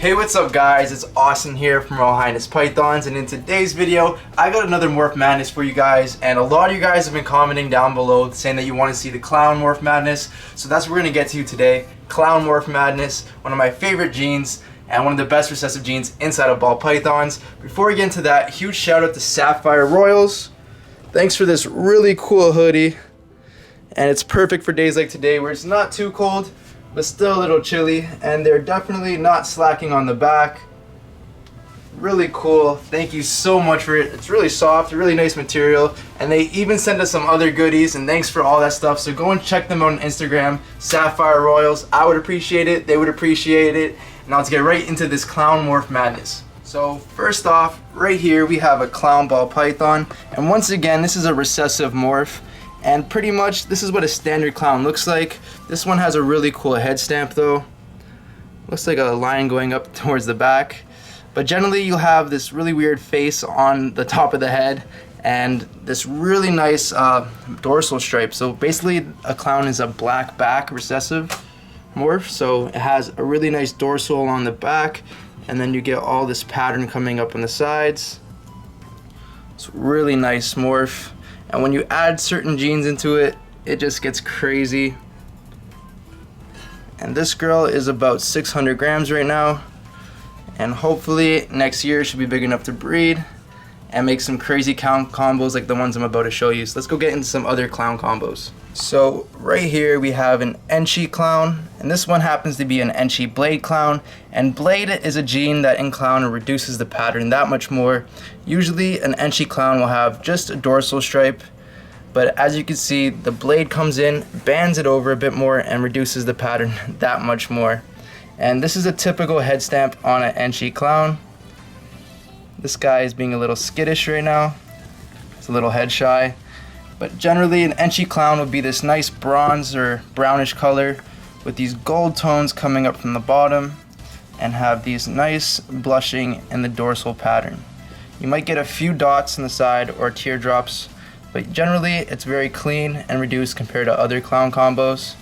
Hey, what's up guys, it's Austin here from Royal Highness Pythons, and in today's video I got another Morph Madness for you guys, and a lot of you guys have been commenting down below saying that you want to see the Clown Morph Madness, so that's what we're going to get to today. Clown Morph Madness, one of my favorite genes and one of the best recessive genes inside of ball pythons. Before we get into that, huge shout out to Sapphire Royals. Thanks for this really cool hoodie, and it's perfect for days like today where it's not too cold but still a little chilly, and they're definitely not slacking on the back. Really cool. Thank you so much for it. It's really soft, really nice material, and they even sent us some other goodies, and thanks for all that stuff. So go and check them out on Instagram, Sapphire Royals. I would appreciate it, they would appreciate it. Now let's get right into this Clown Morph Madness. So first off, right here we have a clown ball python, and once again this is a recessive morph. And pretty much this is what a standard clown looks like. This one has a really cool head stamp though. Looks like a line going up towards the back. But generally you'll have this really weird face on the top of the head and this really nice dorsal stripe. So basically a clown is a black back recessive morph. So it has a really nice dorsal on the back, and then you get all this pattern coming up on the sides. It's really nice morph. And when you add certain genes into it, it just gets crazy. And this girl is about 600 grams right now. And hopefully next year she'll be big enough to breed and make some crazy clown combos like the ones I'm about to show you. So let's go get into some other clown combos. So right here we have an Enchi clown, and this one happens to be an Enchi blade clown. And blade is a gene that in clown reduces the pattern that much more. Usually an Enchi clown will have just a dorsal stripe, but as you can see the blade comes in, bands it over a bit more, and reduces the pattern that much more. And this is a typical head stamp on an Enchi clown. This guy is being a little skittish right now. It's a little head shy. But generally an Enchi clown would be this nice bronze or brownish color with these gold tones coming up from the bottom, and have these nice blushing in the dorsal pattern. You might get a few dots on the side or teardrops, but generally it's very clean and reduced compared to other clown combos.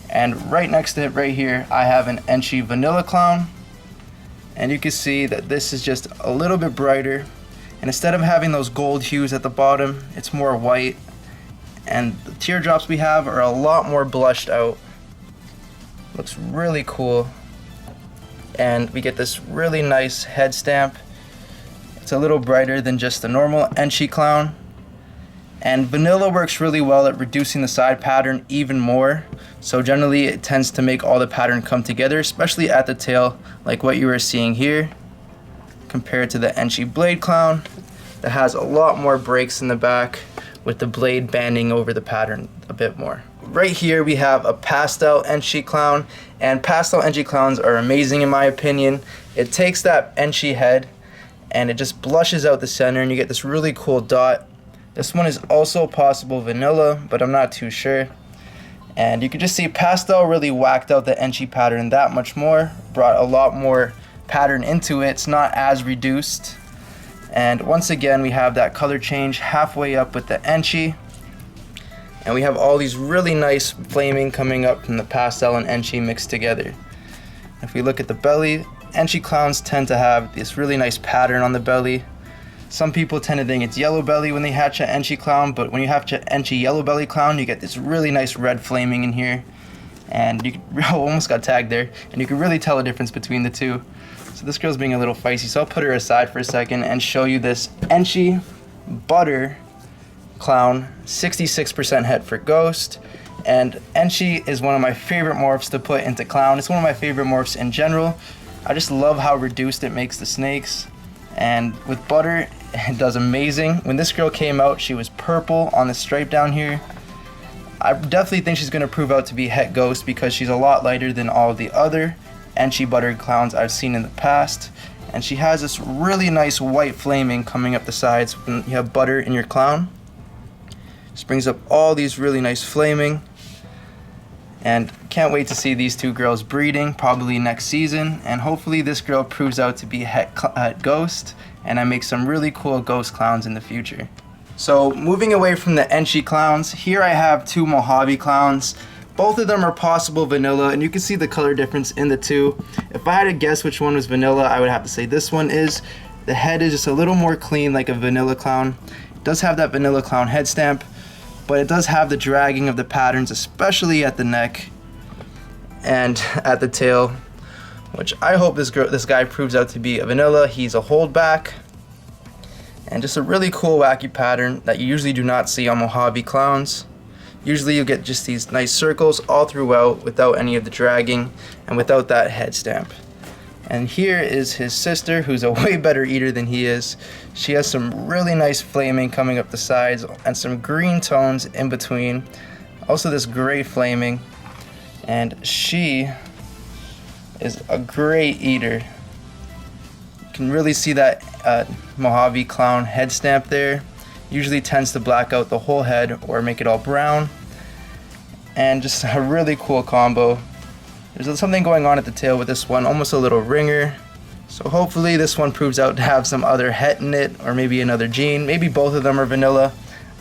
And right next to it right here I have an Enchi vanilla clown, and you can see that this is just a little bit brighter, and instead of having those gold hues at the bottom, it's more white, and the teardrops we have are a lot more blushed out. Looks really cool. And we get this really nice head stamp. It's a little brighter than just the normal Enchi clown. And vanilla works really well at reducing the side pattern even more. So generally it tends to make all the pattern come together, especially at the tail, like what you were seeing here, compared to the Enchi blade clown that has a lot more breaks in the back, with the blade banding over the pattern a bit more. Right here we have a Pastel Enchi clown, and Pastel Enchi clowns are amazing in my opinion. It takes that Enchi head and it just blushes out the center, and you get this really cool dot. This one is also possible vanilla, but I'm not too sure. And you can just see Pastel really whacked out the Enchi pattern that much more, brought a lot more pattern into it. It's not as reduced. And once again we have that color change halfway up with the Enchi, and we have all these really nice flaming coming up from the Pastel and Enchi mixed together. If we look at the belly, Enchi clowns tend to have this really nice pattern on the belly. Some people tend to think it's yellow belly when they hatch an Enchi clown, but when you hatch an Enchi yellow belly clown you get this really nice red flaming in here, and you almost got tagged there, and you can really tell the difference between the two. So this girl's being a little feisty, so I'll put her aside for a second and show you this Enchi butter clown, 66% het for ghost. And Enchi is one of my favorite morphs to put into clown. It's one of my favorite morphs in general. I just love how reduced it makes the snakes, and with butter it does amazing. When this girl came out she was purple on the stripe down here. I definitely think she's going to prove out to be het ghost because she's a lot lighter than all of the other Enchi buttered clowns I've seen in the past, and she has this really nice white flaming coming up the sides when you have butter in your clown. Just brings up all these really nice flaming, and can't wait to see these two girls breeding probably next season, and hopefully this girl proves out to be het ghost and I make some really cool ghost clowns in the future. So moving away from the Enchi clowns, here I have two Mojave clowns. Both of them are possible vanilla, and you can see the color difference in the two. If I had to guess which one was vanilla, I would have to say this one is. The head is just a little more clean, like a vanilla clown. It does have that vanilla clown head stamp, but it does have the dragging of the patterns, especially at the neck and at the tail, which I hope this guy proves out to be a vanilla. He's a holdback, and just a really cool wacky pattern that you usually do not see on Mojave clowns. Usually you get just these nice circles all throughout without any of the dragging and without that head stamp. And here is his sister, who's a way better eater than he is. She has some really nice flaming coming up the sides and some green tones in between. Also this gray flaming. And she is a great eater. You can really see that Mojave clown head stamp there. Usually tends to black out the whole head or make it all brown. And just a really cool combo. There's something going on at the tail with this one, almost a little ringer. So hopefully this one proves out to have some other het in it, or maybe another gene. Maybe both of them are vanilla.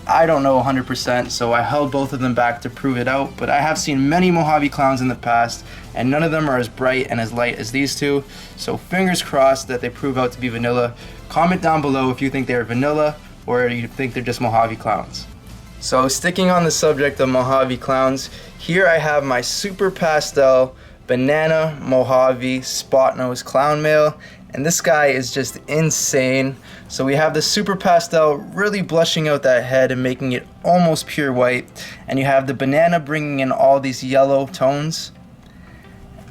I don't know 100%, so I held both of them back to prove it out. But I have seen many Mojave clowns in the past, and none of them are as bright and as light as these two. So fingers crossed that they prove out to be vanilla. Comment down below if you think they're vanilla, or you think they're just Mojave clowns. So sticking on the subject of Mojave clowns, here I have my Super Pastel Banana Mojave Spotnose Clown Male, and this guy is just insane. So we have the Super Pastel really blushing out that head and making it almost pure white, and you have the banana bringing in all these yellow tones.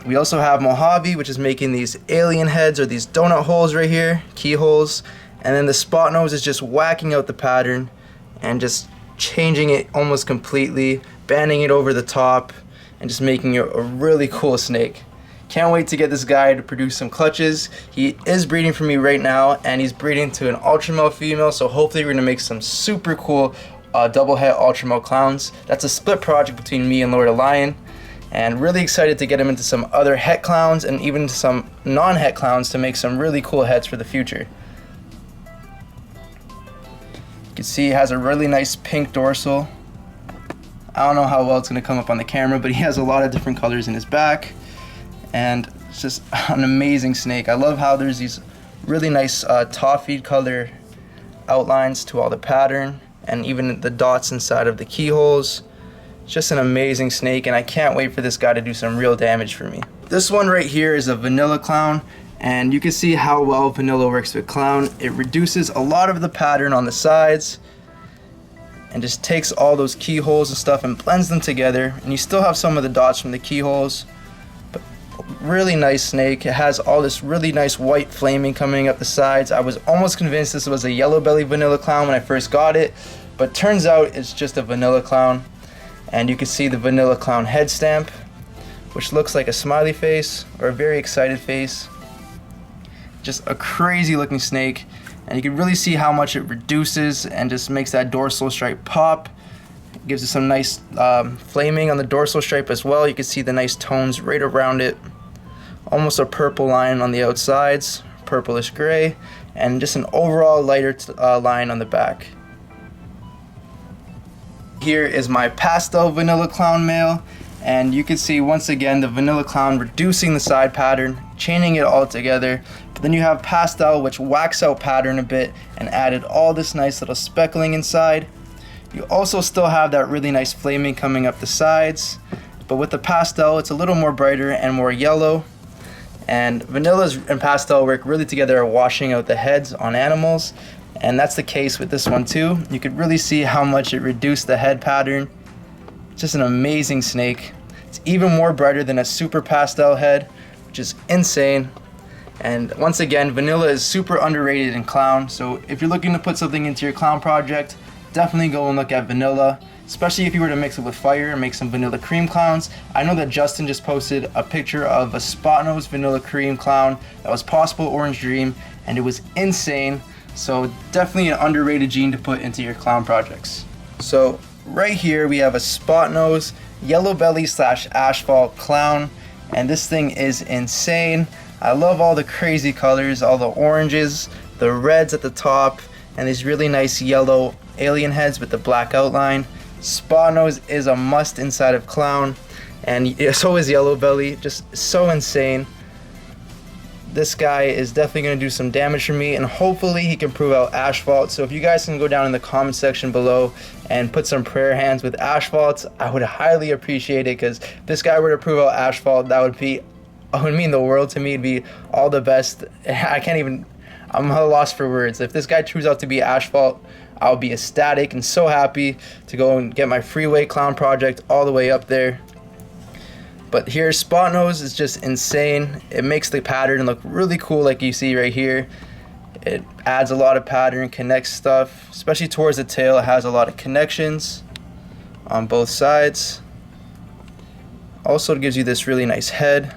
We also have Mojave, which is making these alien heads, or these donut holes right here, keyholes. And then the Spotnose is just whacking out the pattern and just changing it almost completely, banding it over the top, and just making it a really cool snake. Can't wait to get this guy to produce some clutches. He is breeding for me right now, and he's breeding to an ultra male female, so hopefully we're gonna make some super cool double het ultra male clowns. That's a split project between me and Lord of Lion, and really excited to get him into some other het clowns and even some non-het clowns to make some really cool heads for the future. You can see he has a really nice pink dorsal. I don't know how well it's going to come up on the camera, but he has a lot of different colors in his back, and it's just an amazing snake. I love how there's these really nice toffee color outlines to all the pattern, and even the dots inside of the keyholes. It's just an amazing snake, and I can't wait for this guy to do some real damage for me. This one right here is a vanilla clown, and you can see how well vanilla works with clown. It reduces a lot of the pattern on the sides and just takes all those keyholes and stuff and blends them together, and you still have some of the dots from the keyholes, but really nice snake. It has all this really nice white flaming coming up the sides. I was almost convinced this was a yellow belly vanilla clown when I first got it, but turns out it's just a vanilla clown. And you can see the vanilla clown head stamp, which looks like a smiley face or a very excited face. Just a crazy looking snake, and you can really see how much it reduces and just makes that dorsal stripe pop. It gives it some nice flaming on the dorsal stripe as well. You can see the nice tones right around it. Almost a purple line on the outsides, purplish gray, and just an overall lighter line on the back. Here is my Pastel Vanilla Clown Male, and you can see once again the vanilla clown reducing the side pattern, chaining it all together. But then you have Pastel, which whacks out pattern a bit and added all this nice little speckling inside. You also still have that really nice flaming coming up the sides, but with the Pastel it's a little more brighter and more yellow. And vanillas and pastel work really together at washing out the heads on animals, and that's the case with this one too. You could really see how much it reduced the head pattern. Just an amazing snake. It's even more brighter than a Super Pastel head, which is insane. And once again, vanilla is super underrated in clown, so if you're looking to put something into your clown project, definitely go and look at vanilla, especially if you were to mix it with fire and make some vanilla cream clowns. I know that Justin just posted a picture of a Spotnose vanilla cream clown that was Possible Orange Dream, and it was insane. So definitely an underrated gene to put into your clown projects. So right here we have a Spotnose yellow belly / asphalt clown, and this thing is insane. I love all the crazy colors, all the oranges, the reds at the top, and these really nice yellow alien heads with the black outline. Spotnose is a must inside of clown. and so is Yellow Belly. Just so insane. This guy is definitely going to do some damage for me, and hopefully he can prove out Asphalt. So if you guys can go down in the comment section below and put some prayer hands with Asphalt, I would highly appreciate it, because if this guy were to prove out Asphalt, that would mean the world to me. It'd be all the best. I'm at a loss for words. If this guy turns out to be Asphalt, I'll be ecstatic and so happy to go and get my freeway clown project all the way up there. But here, Spotnose is just insane. It makes the pattern look really cool, like you see right here. It adds a lot of pattern, connects stuff, especially towards the tail. It has a lot of connections on both sides. Also, it gives you this really nice head.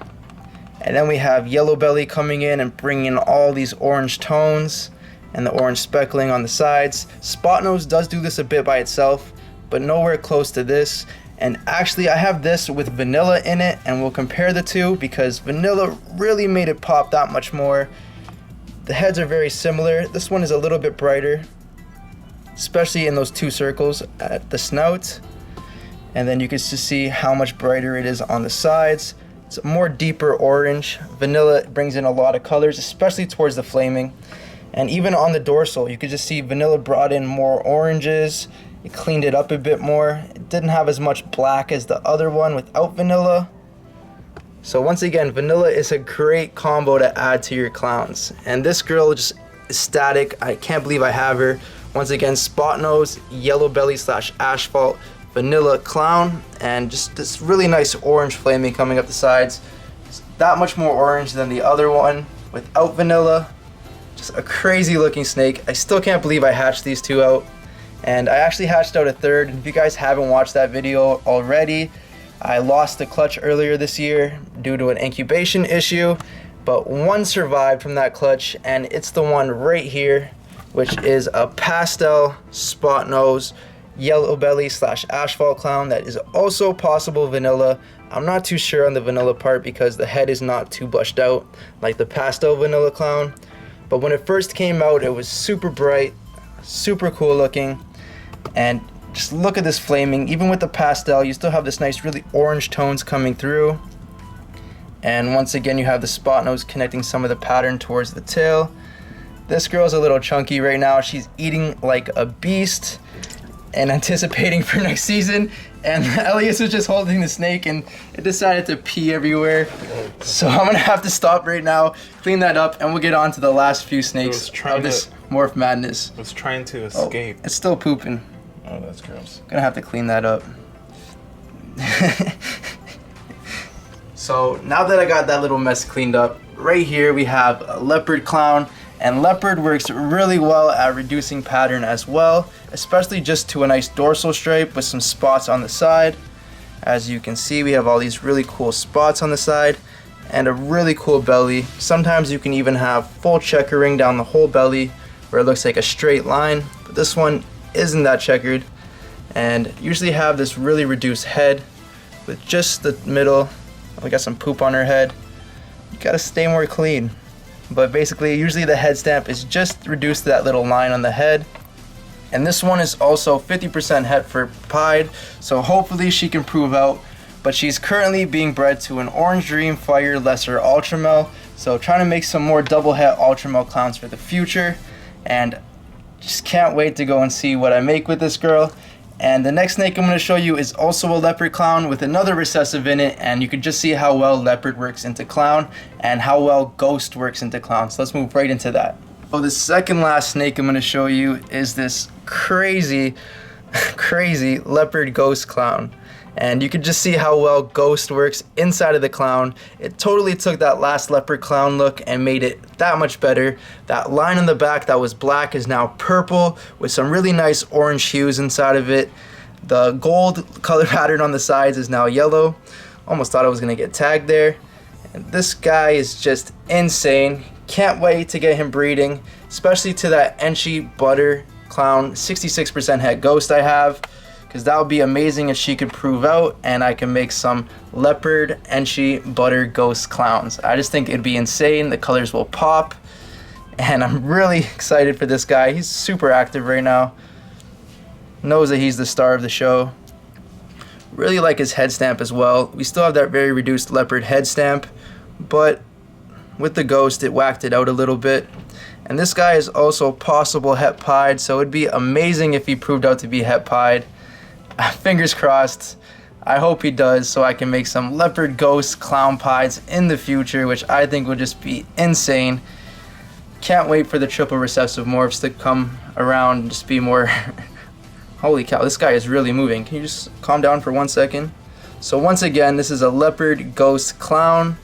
And then we have Yellow Belly coming in and bringing in all these orange tones and the orange speckling on the sides. Spotnose does do this a bit by itself, but nowhere close to this. And actually, I have this with vanilla in it, and we'll compare the two, because vanilla really made it pop that much more. The heads are very similar. This one is a little bit brighter, especially in those two circles at the snout. And then you can just see how much brighter it is on the sides. It's a more deeper orange. Vanilla brings in a lot of colors, especially towards the flaming. And even on the dorsal, you could just see vanilla brought in more oranges. It cleaned it up a bit more. It didn't have as much black as the other one without vanilla. So once again, vanilla is a great combo to add to your clowns. And this girl is just ecstatic. I can't believe I have her. Once again, Spotnose, Yellow Belly / Asphalt, vanilla clown, and just this really nice orange flaming coming up the sides. It's that much more orange than the other one without vanilla. Just a crazy looking snake. I still can't believe I hatched these two out. And I actually hatched out a third. If you guys haven't watched that video already, I lost the clutch earlier this year due to an incubation issue, but one survived from that clutch, and it's the one right here, which is a Pastel Spotnose Yellow Belly / Asphalt clown that is also possible vanilla. I'm not too sure on the vanilla part because the head is not too bushed out like the Pastel vanilla clown. But when it first came out, it was super bright, super cool looking. And just look at this flaming. Even with the Pastel, you still have this nice really orange tones coming through. And once again, you have the Spotnose connecting some of the pattern towards the tail. This girl's a little chunky right now. She's eating like a beast and anticipating for next season. And Elias was just holding the snake and it decided to pee everywhere. So I'm gonna have to stop right now, clean that up, and we'll get on to the last few snakes of this Morph madness. It's trying to escape. Oh, it's still pooping. Oh, that's gross. Gonna have to clean that up. So now that I got that little mess cleaned up, right here we have a Leopard clown. And Leopard works really well at reducing pattern as well, especially just to a nice dorsal stripe with some spots on the side. As you can see, we have all these really cool spots on the side and a really cool belly. Sometimes you can even have full checkering down the whole belly where it looks like a straight line, but this one isn't that checkered. And usually have this really reduced head with just the middle. We got some poop on her head. You gotta stay more clean. But basically, usually the head stamp is just reduced to that little line on the head. And this one is also 50% het for pied, so hopefully she can prove out. But she's currently being bred to an Orange Dream Fire Lesser Ultramel, so trying to make some more double het Ultramel clowns for the future. And just can't wait to go and see what I make with this girl. And the next snake I'm going to show you is also a Leopard clown with another recessive in it, and you can just see how well Leopard works into clown and how well Ghost works into clown. So let's move right into that. So the second last snake I'm going to show you is this crazy Leopard Ghost clown. And you can just see how well Ghost works inside of the clown. It totally took that last Leopard clown look and made it that much better. That line on the back that was black is now purple with some really nice orange hues inside of it. The gold color pattern on the sides is now yellow. Almost thought I was gonna get tagged there. And this guy is just insane. Can't wait to get him breeding, especially to that Enchi Butter clown 66% het Ghost I have. Because that would be amazing if she could prove out and I can make some Leopard, Enchi, Butter, Ghost clowns. I just think it'd be insane. The colors will pop. And I'm really excited for this guy. He's super active right now. Knows that he's the star of the show. Really like his head stamp as well. We still have that very reduced leopard head stamp, but with the ghost it whacked it out a little bit. And this guy is also possible het pied, so it'd be amazing if he proved out to be het pied. Fingers crossed. I hope he does, so I can make some leopard ghost clown pieds in the future, which I think would just be insane. Can't wait for the triple recessive morphs to come around and just be more holy cow, this guy is really moving. Can you just calm down for 1 second? So once again, this is a leopard ghost clown,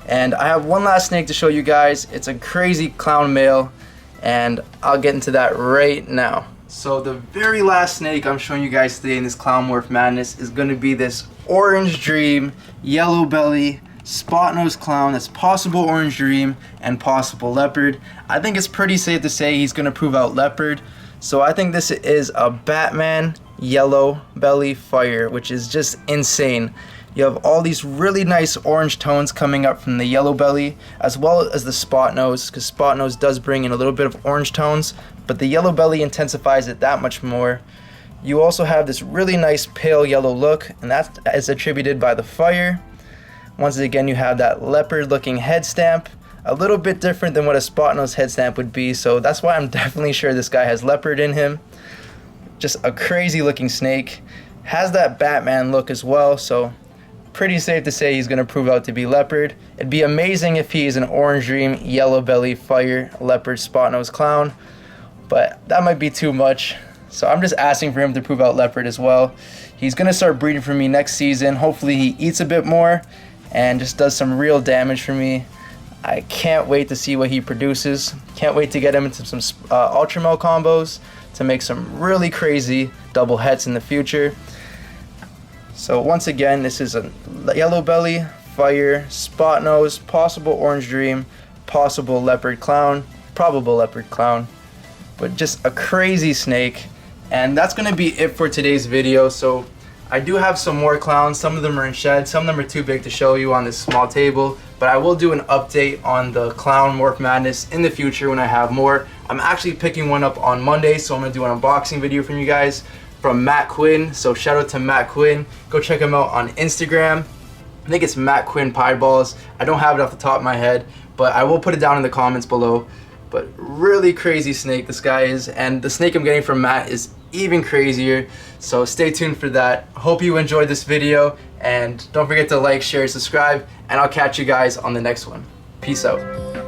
and I have one last snake to show you guys. It's a crazy clown male, and I'll get into that right now. So the very last snake I'm showing you guys today in this clown morph madness is going to be this orange dream yellow belly Spotnose clown. That's possible orange dream and possible leopard. I think it's pretty safe to say he's going to prove out leopard. So I think this is a Batman yellow belly fire, which is just insane. You have all these really nice orange tones coming up from the yellow belly, as well as the Spotnose, because Spotnose does bring in a little bit of orange tones, but the yellow belly intensifies it that much more. You also have this really nice pale yellow look, and that is attributed by the fire. Once again, you have that leopard looking head stamp, a little bit different than what a Spotnose head stamp would be, so that's why I'm definitely sure this guy has leopard in him. Just a crazy looking snake. Has that Batman look as well, so pretty safe to say he's going to prove out to be leopard. It'd be amazing if he is an orange dream yellow belly fire leopard Spotnose clown, but that might be too much, so I'm just asking for him to prove out leopard as well. He's going to start breeding for me next season. Hopefully he eats a bit more and just does some real damage for me. I can't wait to see what he produces. Can't wait to get him into some ultramel combos to make some really crazy double hets in the future. So once again, this is a yellow belly fire Spotnose, possible orange dream, possible leopard clown, probable leopard clown, but just a crazy snake. And that's going to be it for today's video. So I do have some more clowns. Some of them are in shed, some of them are too big to show you on this small table, but I will do an update on the clown morph madness in the future when I have more. I'm actually picking one up on Monday, so I'm going to do an unboxing video from you guys from Matt Quinn. So shout out to Matt Quinn. Go check him out on Instagram. I think it's Matt Quinn Pie Balls. I don't have it off the top of my head, but I will put it down in the comments below. But really crazy snake this guy is, and the snake I'm getting from Matt is even crazier, so stay tuned for that. Hope you enjoyed this video, and don't forget to like, share, subscribe, and I'll catch you guys on the next one. Peace out.